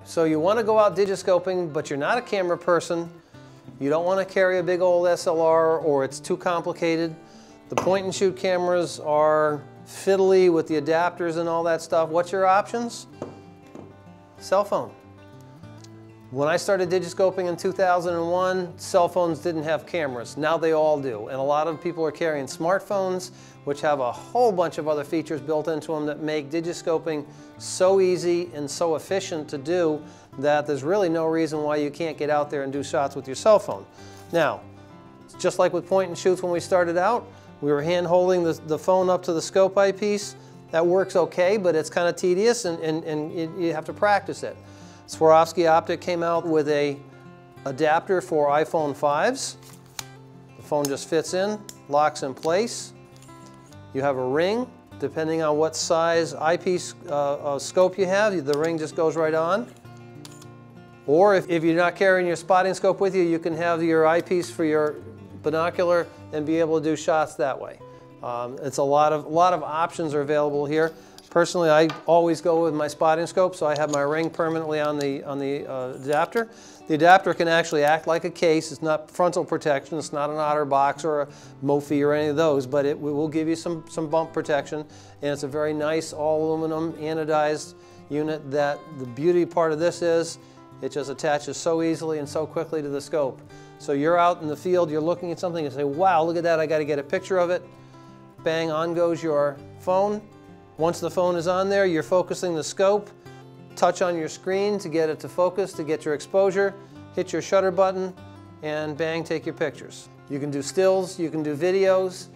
so you want to go out digiscoping, but you're not a camera person. You don't want to carry a big old SLR or it's too complicated. The point and shoot cameras are fiddly with the adapters and all that stuff. What's your options? Cell phone. When I started digiscoping in 2001, cell phones didn't have cameras. Now they all do. And a lot of people are carrying smartphones, which have a whole bunch of other features built into them that make digiscoping so easy and so efficient to do that there's really no reason why you can't get out there and do shots with your cell phone. Now, just like with point and shoots when we started out, we were hand holding the phone up to the scope eyepiece. That works okay, but it's kind of tedious and you have to practice it. Swarovski Optik came out with a adapter for iPhone 5s. The phone just fits in, locks in place. You have a ring, depending on what size eyepiece scope you have, the ring just goes right on. Or if you're not carrying your spotting scope with you, you can have your eyepiece for your binocular and be able to do shots that way. It's a lot of options are available here. Personally, I always go with my spotting scope, so I have my ring permanently on the adapter. The adapter can actually act like a case. It's not frontal protection. It's not an OtterBox or a Mophie or any of those, but it will give you some bump protection. And it's a very nice all aluminum anodized unit that the beauty part of this is it just attaches so easily and so quickly to the scope. So you're out in the field, you're looking at something and say, wow, look at that, I got to get a picture of it. Bang, on goes your phone. Once the phone is on there, you're focusing the scope, touch on your screen to get it to focus, to get your exposure, hit your shutter button, and bang, take your pictures. You can do stills, you can do videos.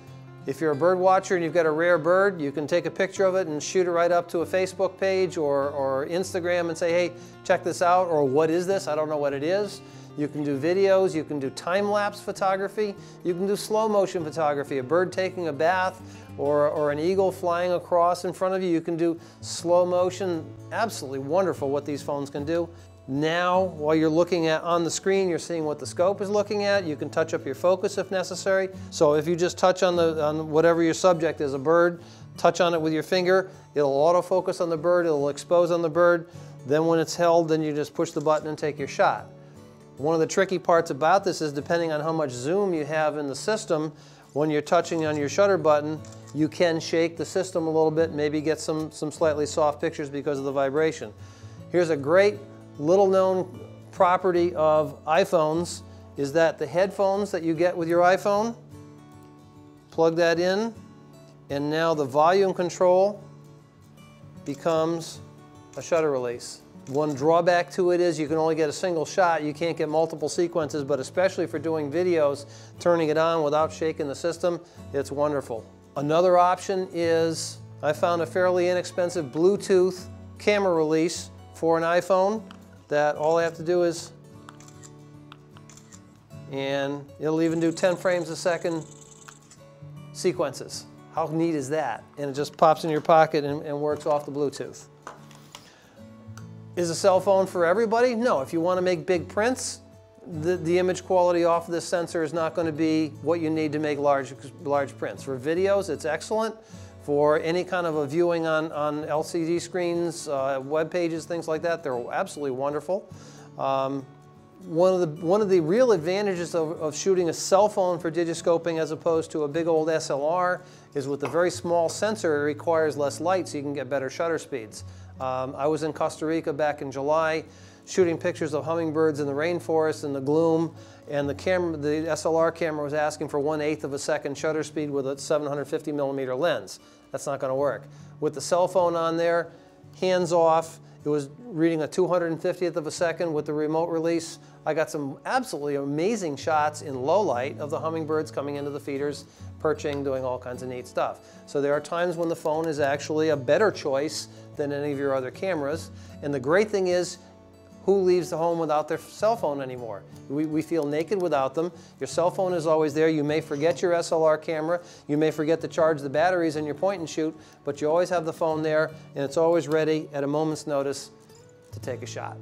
If you're a bird watcher and you've got a rare bird, you can take a picture of it and shoot it right up to a Facebook page or Instagram and say, hey, check this out, or what is this? I don't know what it is. You can do videos, you can do time-lapse photography, you can do slow motion photography, a bird taking a bath or an eagle flying across in front of you. You can do slow motion. Absolutely wonderful what these phones can do. Now, while you're looking at on the screen, you're seeing what the scope is looking at. You can touch up your focus if necessary. So if you just touch on whatever your subject is, a bird, touch on it with your finger, it'll autofocus on the bird, it'll expose on the bird. Then when it's held, then you just push the button and take your shot. One of the tricky parts about this is depending on how much zoom you have in the system, when you're touching on your shutter button, you can shake the system a little bit, maybe get some slightly soft pictures because of the vibration. Here's a great little known property of iPhones is that the headphones that you get with your iPhone, plug that in, and now the volume control becomes a shutter release. One drawback to it is you can only get a single shot. You can't get multiple sequences, but especially for doing videos, turning it on without shaking the system, it's wonderful. Another option is I found a fairly inexpensive Bluetooth camera release for an iPhone that all I have to do is, and it'll even do 10 frames a second sequences. How neat is that? And it just pops in your pocket and works off the Bluetooth. Is a cell phone for everybody? No. If you want to make big prints, the image quality off of this sensor is not going to be what you need to make large prints. For videos, it's excellent. For any kind of a viewing on LCD screens, web pages, things like that, they're absolutely wonderful. One of the real advantages of shooting a cell phone for digiscoping as opposed to a big old SLR is with the very small sensor, it requires less light so you can get better shutter speeds. I was in Costa Rica back in July shooting pictures of hummingbirds in the rainforest in the gloom, and the SLR camera was asking for 1/8 of a second shutter speed with a 750mm lens. That's not going to work. With the cell phone on there, hands off, it was reading a 250th of a second with the remote release. I got some absolutely amazing shots in low light of the hummingbirds coming into the feeders, perching, doing all kinds of neat stuff. So there are times when the phone is actually a better choice than any of your other cameras. And the great thing is, who leaves the home without their cell phone anymore? We feel naked without them. Your cell phone is always there. You may forget your SLR camera. You may forget to charge the batteries in your point and shoot, but you always have the phone there, and it's always ready at a moment's notice to take a shot.